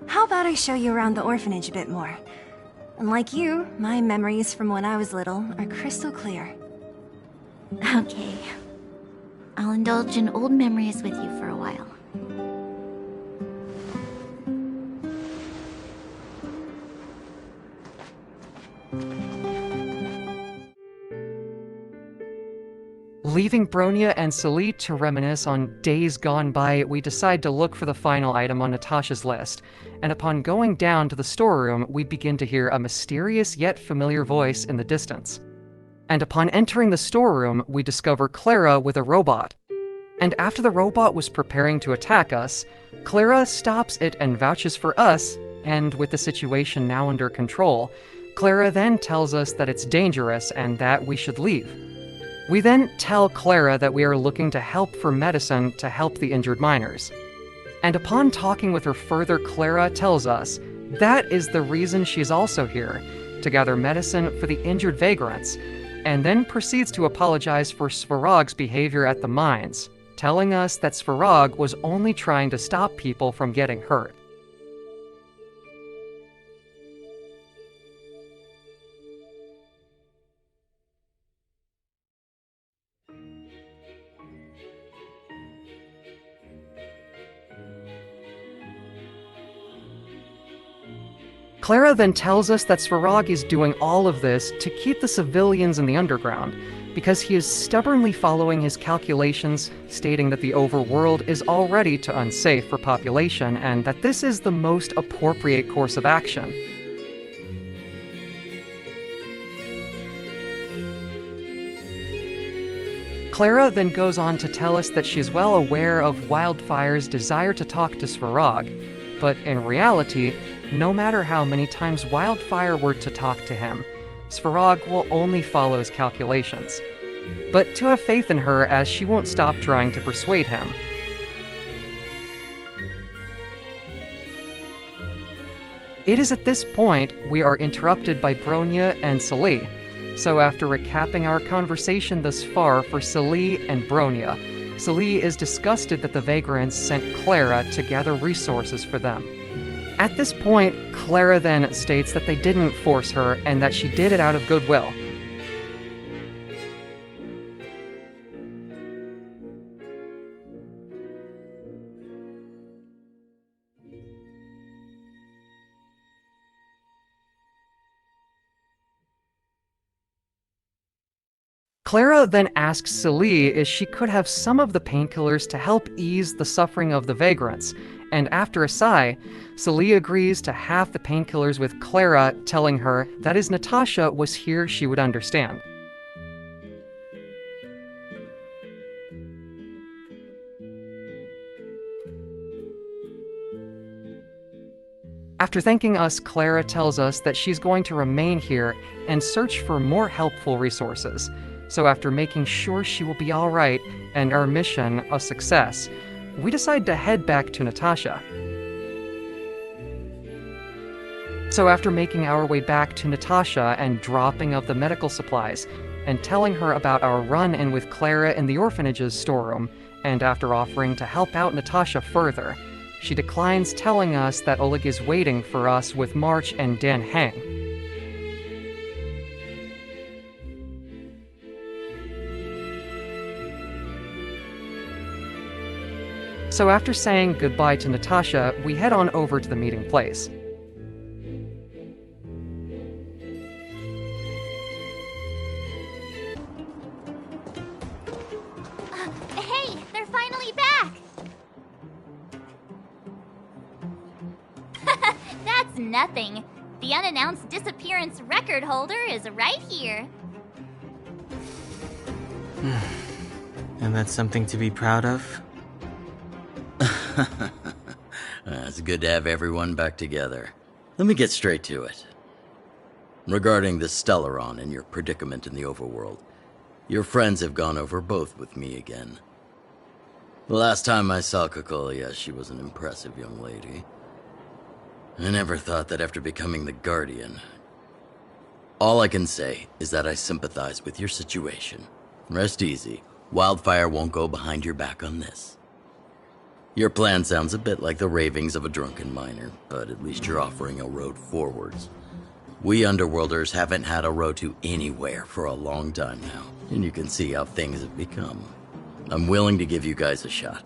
How about I show you around the orphanage a bit more? Unlike you, my memories from when I was little are crystal clear. Okay. I'll indulge in old memories with you for a while. Leaving Bronya and Celie to reminisce on days gone by, we decide to look for the final item on Natasha's list, and upon going down to the storeroom, we begin to hear a mysterious yet familiar voice in the distance. And upon entering the storeroom, we discover Clara with a robot. And after the robot was preparing to attack us, Clara stops it and vouches for us, and with the situation now under control, Clara then tells us that it's dangerous and that we should leave. We then tell Clara that we are looking to help for medicine to help the injured miners. And upon talking with her further, Clara tells us that is the reason she's also here, to gather medicine for the injured vagrants, and then proceeds to apologize for Svarog's behavior at the mines, telling us that Svarog was only trying to stop people from getting hurt. Clara then tells us that Svarog is doing all of this to keep the civilians in the underground, because he is stubbornly following his calculations, stating that the overworld is already too unsafe for population and that this is the most appropriate course of action. Clara then goes on to tell us that she's well aware of Wildfire's desire to talk to Svarog, but in reality, no matter how many times Wildfire were to talk to him, Svarog will only follow his calculations. but to have faith in her as she won't stop trying to persuade him. It is at this point we are interrupted by Bronya and Celie. So after recapping our conversation thus far for Celie and Bronya, Celie is disgusted that the Vagrants sent Clara to gather resources for them. At this point, Clara then states that they didn't force her and that she did it out of goodwill. Clara then asks Celie if she could have some of the painkillers to help ease the suffering of the Vagrants, and after a sigh, Celie agrees to half the painkillers with Clara, telling her that as Natasha was here she would understand. After thanking us, Clara tells us that she's going to remain here and search for more helpful resources. So after making sure she will be alright and our mission a success, we decide to head back to Natasha. So after making our way back to Natasha and dropping of the medical supplies, and telling her about our run-in with Clara in the orphanage's storeroom, and after offering to help out Natasha further, she declines telling us that Oleg is waiting for us with March and Dan Heng. So after saying goodbye to Natasha, we head on over to the meeting place. Hey, they're finally back! That's nothing. The unannounced disappearance record holder is right here. And that's something to be proud of? It's good to have everyone back together. Let me get straight to it. Regarding the Stellaron and your predicament in the overworld, your friends have gone over both with me again. The last time I saw Kokolia, she was an impressive young lady. I never thought that after becoming the Guardian. All I can say is that I sympathize with your situation. Rest easy. Wildfire won't go behind your back on this. Your plan sounds a bit like the ravings of a drunken miner, but at least you're offering a road forwards. We Underworlders haven't had a road to anywhere for a long time now, and you can see how things have become. I'm willing to give you guys a shot.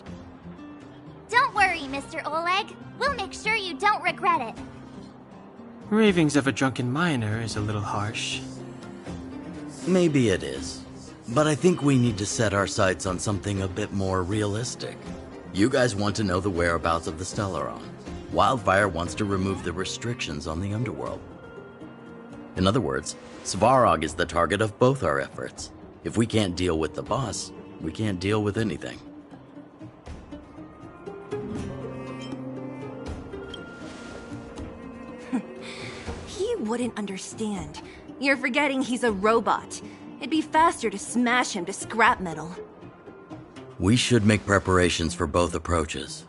Don't worry, Mr. Oleg. We'll make sure you don't regret it. Ravings of a drunken miner is a little harsh. Maybe it is, but I think we need to set our sights on something a bit more realistic. You guys want to know the whereabouts of the Stellaron. Wildfire wants to remove the restrictions on the Underworld. In other words, Svarog is the target of both our efforts. If we can't deal with the boss, we can't deal with anything. He wouldn't understand. You're forgetting he's a robot. It'd be faster to smash him to scrap metal. We should make preparations for both approaches.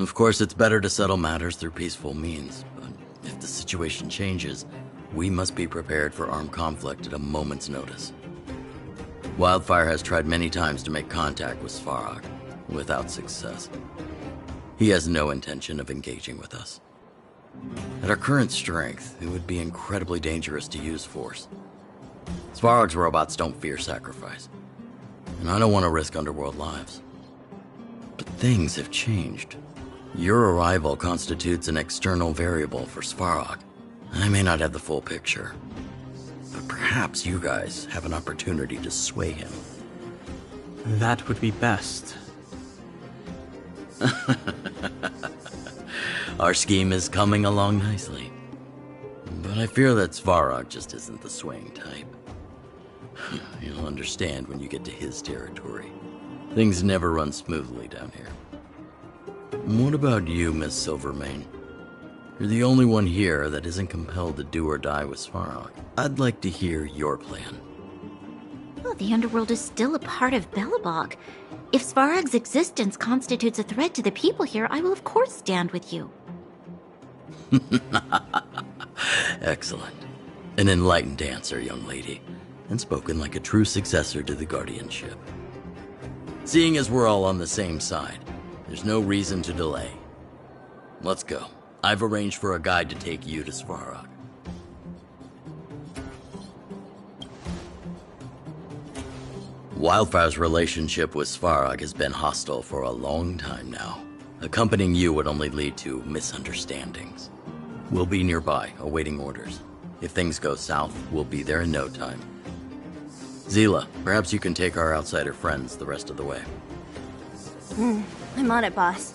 Of course, it's better to settle matters through peaceful means, but if the situation changes, we must be prepared for armed conflict at a moment's notice. Wildfire has tried many times to make contact with Svarog, without success. He has no intention of engaging with us. At our current strength, it would be incredibly dangerous to use force. Svarog's robots don't fear sacrifice, and I don't want to risk Underworld lives. But things have changed. Your arrival constitutes an external variable for Svarog. I may not have the full picture, but perhaps you guys have an opportunity to sway him. That would be best. Our scheme is coming along nicely, but I fear that Svarog just isn't the swaying type. You'll understand when you get to his territory. Things never run smoothly down here. What about you, Miss Silvermane? You're the only one here that isn't compelled to do or die with Svarog. I'd like to hear your plan. Well, the underworld is still a part of Belobog. If Svarog's existence constitutes a threat to the people here, I will of course stand with you. Excellent. An enlightened answer, young lady, and spoken like a true successor to the guardianship. Seeing as we're all on the same side, there's no reason to delay. Let's go. I've arranged for a guide to take you to Svarog. Wildfire's relationship with Svarog has been hostile for a long time now. Accompanying you would only lead to misunderstandings. We'll be nearby, awaiting orders. If things go south, we'll be there in no time. Zila, perhaps you can take our outsider friends the rest of the way. I'm on it, boss.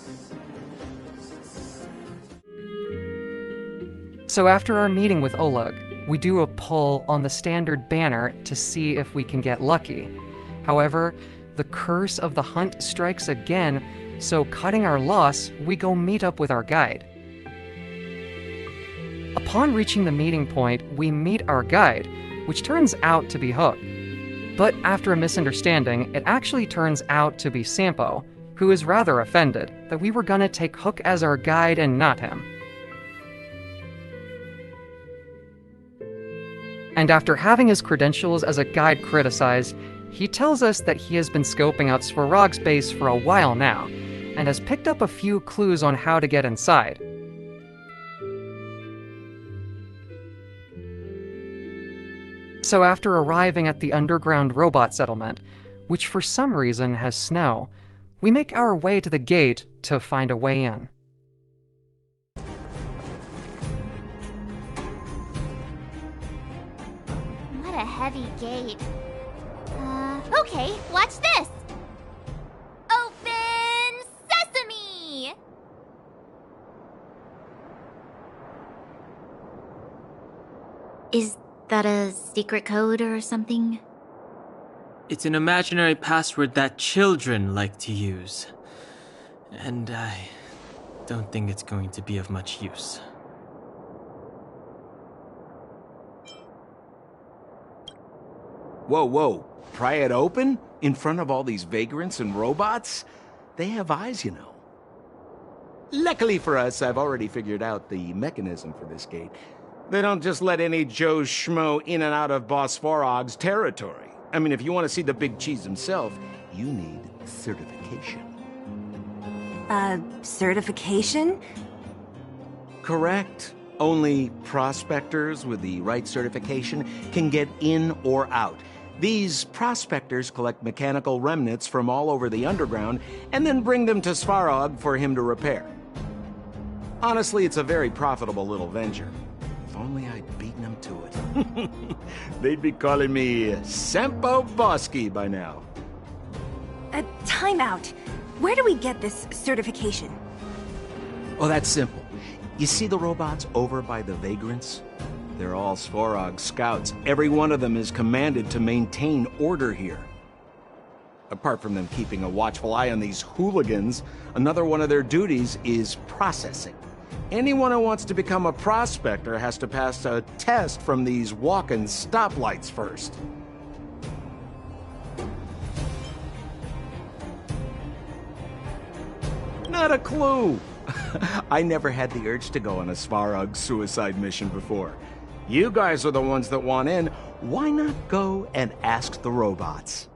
So after our meeting with Oleg, we do a pull on the standard banner to see if we can get lucky. However, the curse of the hunt strikes again, so cutting our loss, we go meet up with our guide. Upon reaching the meeting point, we meet our guide, which turns out to be Hook. But after a misunderstanding, it actually turns out to be Sampo, who is rather offended that we were gonna take Hook as our guide and not him. And after having his credentials as a guide criticized, he tells us that he has been scoping out Svarog's base for a while now, and has picked up a few clues on how to get inside. So after arriving at the underground robot settlement, which for some reason has snow, we make our way to the gate to find a way in. What a heavy gate. Okay, watch this! Open sesame! Is that a secret code or something? It's an imaginary password that children like to use. And I don't think it's going to be of much use. Whoa, whoa. Pry it open? In front of all these vagrants and robots? They have eyes, you know. Luckily for us, I've already figured out the mechanism for this gate. They don't just let any Joe Schmo in and out of Boss Svarog's territory. I mean, if you want to see the big cheese himself, you need certification. Certification? Correct. Only prospectors with the right certification can get in or out. These prospectors collect mechanical remnants from all over the underground and then bring them to Svarog for him to repair. Honestly, it's a very profitable little venture. If only I'd beaten them to it. They'd be calling me Sampo Bosky by now. Time out. Where do we get this certification? Oh, that's simple. You see the robots over by the vagrants? They're all Svarog scouts. Every one of them is commanded to maintain order here. Apart from them keeping a watchful eye on these hooligans, another one of their duties is processing. Anyone who wants to become a prospector has to pass a test from these walking stoplights first. Not a clue. I never had the urge to go on a Svarog suicide mission before. You guys are the ones that want in. Why not go and ask the robots?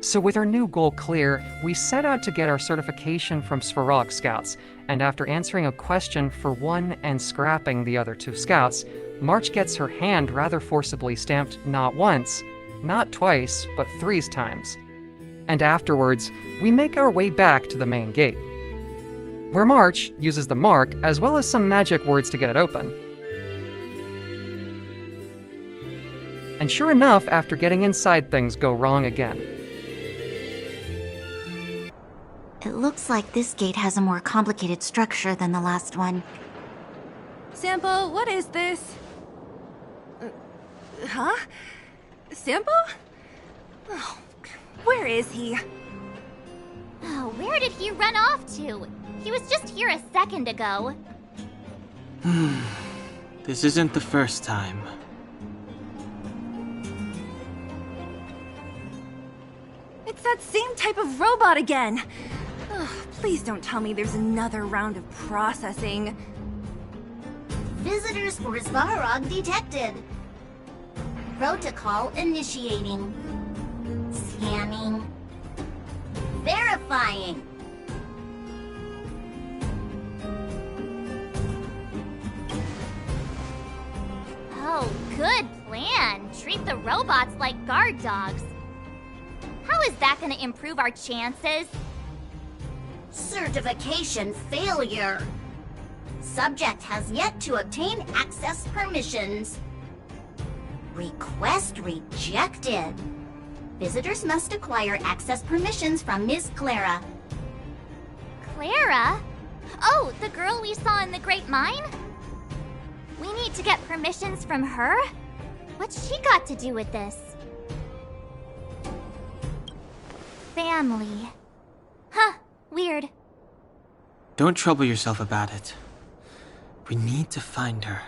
So with our new goal clear, we set out to get our certification from Svarog scouts, and after answering a question for one and scrapping the other two scouts, March gets her hand rather forcibly stamped not once, not twice, but 3 times. And afterwards, we make our way back to the main gate, where March uses the mark as well as some magic words to get it open. And sure enough, after getting inside, things go wrong again. It looks like this gate has a more complicated structure than the last one. Sampo, what is this? Huh? Sampo? Oh, where is he? Oh, where did he run off to? He was just here a second ago. This isn't the first time. It's that same type of robot again! Ugh, please don't tell me there's another round of processing. Visitors for Svarog detected. Protocol initiating. Scanning. Verifying. Oh, good plan. Treat the robots like guard dogs. How is that gonna improve our chances? Certification failure. Subject has yet to obtain access permissions. Request rejected. Visitors must acquire access permissions from Ms. Clara. Clara? Oh, the girl we saw in the Great Mine? We need to get permissions from her? What's she got to do with this? Family. Huh, weird. Don't trouble yourself about it. We need to find her.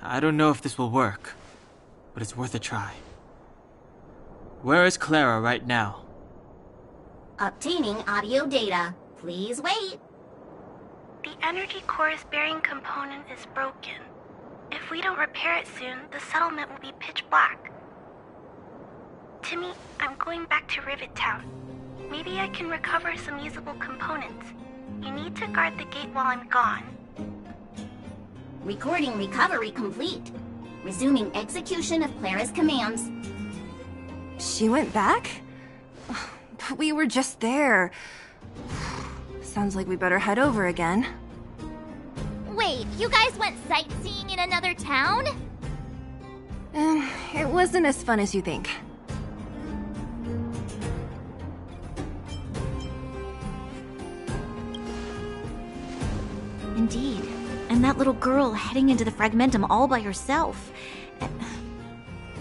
I don't know if this will work, but it's worth a try. Where is Clara right now? Obtaining audio data. Please wait. The energy core's bearing component is broken. If we don't repair it soon, the settlement will be pitch black. Timmy, I'm going back to Rivet Town. Maybe I can recover some usable components. You need to guard the gate while I'm gone. Recording recovery complete. Resuming execution of Clara's commands. She went back? But we were just there. Sounds like we better head over again. Wait, you guys went sightseeing in another town? It wasn't as fun as you think. Indeed. And that little girl heading into the Fragmentum all by herself.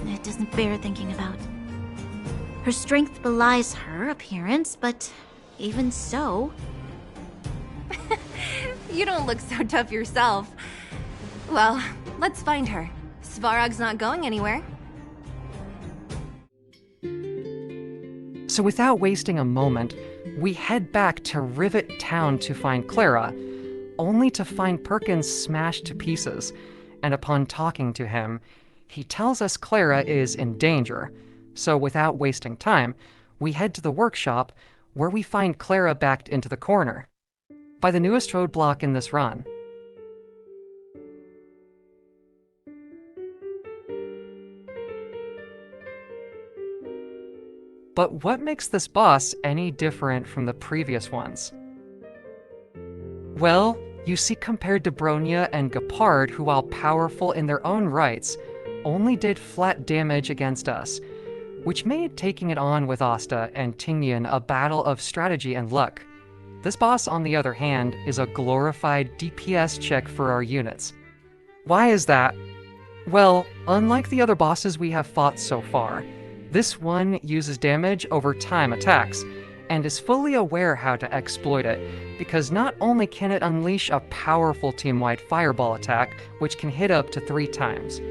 It doesn't bear thinking about. Her strength belies her appearance, but even so... You don't look so tough yourself. Well, let's find her. Svarog's not going anywhere. So without wasting a moment, we head back to Rivet Town to find Clara, only to find Perkins smashed to pieces, and upon talking to him, he tells us Clara is in danger. So without wasting time, we head to the workshop, where we find Clara backed into the corner, by the newest roadblock in this run. But what makes this boss any different from the previous ones? Well, you see, compared to Bronya and Gepard, who, while powerful in their own rights, only did flat damage against us, which made taking it on with Asta and Tingyan a battle of strategy and luck. This boss, on the other hand, is a glorified DPS check for our units. Why is that? Well, unlike the other bosses we have fought so far, this one uses damage over time attacks, and is fully aware how to exploit it, because not only can it unleash a powerful team-wide fireball attack, which can hit up to 3 times,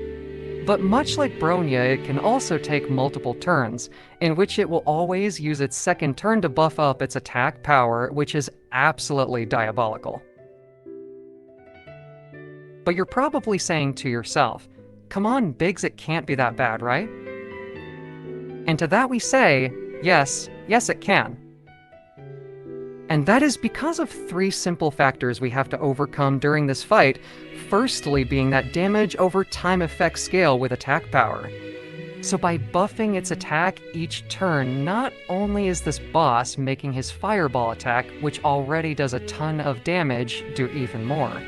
but much like Bronya, it can also take multiple turns, in which it will always use its second turn to buff up its attack power, which is absolutely diabolical. But you're probably saying to yourself, come on, Biggs, it can't be that bad, right? And to that we say, yes, it can. And that is because of 3 simple factors we have to overcome during this fight, firstly being that damage over time effect scale with attack power. So by buffing its attack each turn, not only is this boss making his fireball attack, which already does a ton of damage, do even more,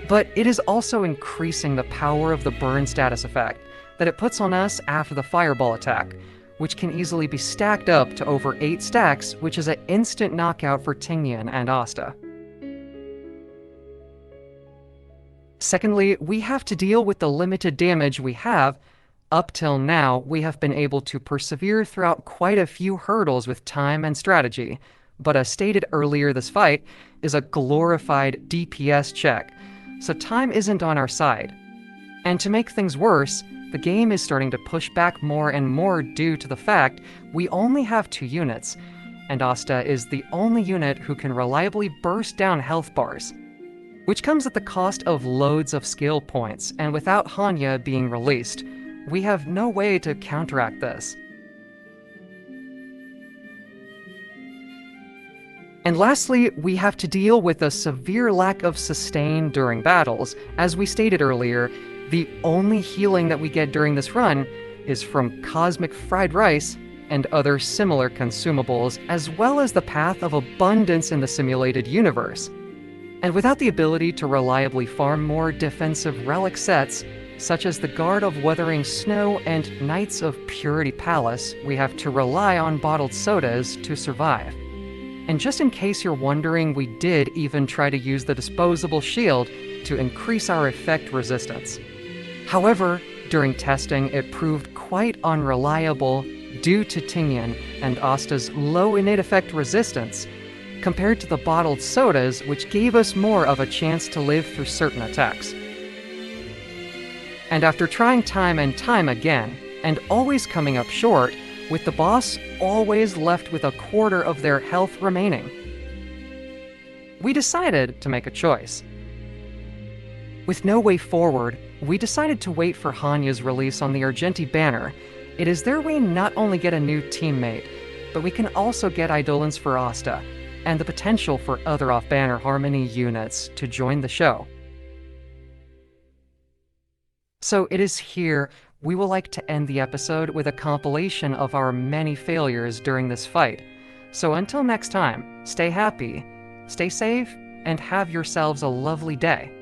but it is also increasing the power of the burn status effect that it puts on us after the fireball attack, which can easily be stacked up to over 8 stacks, which is an instant knockout for Tingyan and Asta. Secondly, we have to deal with the limited damage we have. Up till now, we have been able to persevere throughout quite a few hurdles with time and strategy, but as stated earlier, this fight is a glorified DPS check, so time isn't on our side. And to make things worse, the game is starting to push back more and more due to the fact we only have 2 units, and Asta is the only unit who can reliably burst down health bars, which comes at the cost of loads of skill points, and without Hanya being released, we have no way to counteract this. And lastly, we have to deal with a severe lack of sustain during battles. As we stated earlier, the only healing that we get during this run is from cosmic fried rice and other similar consumables, as well as the path of abundance in the simulated universe. And without the ability to reliably farm more defensive relic sets, such as the Guard of Weathering Snow and Knights of Purity Palace, we have to rely on bottled sodas to survive. And just in case you're wondering, we did even try to use the disposable shield to increase our effect resistance. However, during testing, it proved quite unreliable due to Tingyan and Asta's low innate effect resistance, compared to the bottled sodas, which gave us more of a chance to live through certain attacks. And after trying time and time again, and always coming up short, with the boss always left with 1/4 of their health remaining, we decided to make a choice. With no way forward, we decided to wait for Hanya's release on the Argenti banner. It is there we not only get a new teammate, but we can also get Eidolons for Asta, and the potential for other off-banner Harmony units to join the show. So it is here we will like to end the episode with a compilation of our many failures during this fight. So until next time, stay happy, stay safe, and have yourselves a lovely day.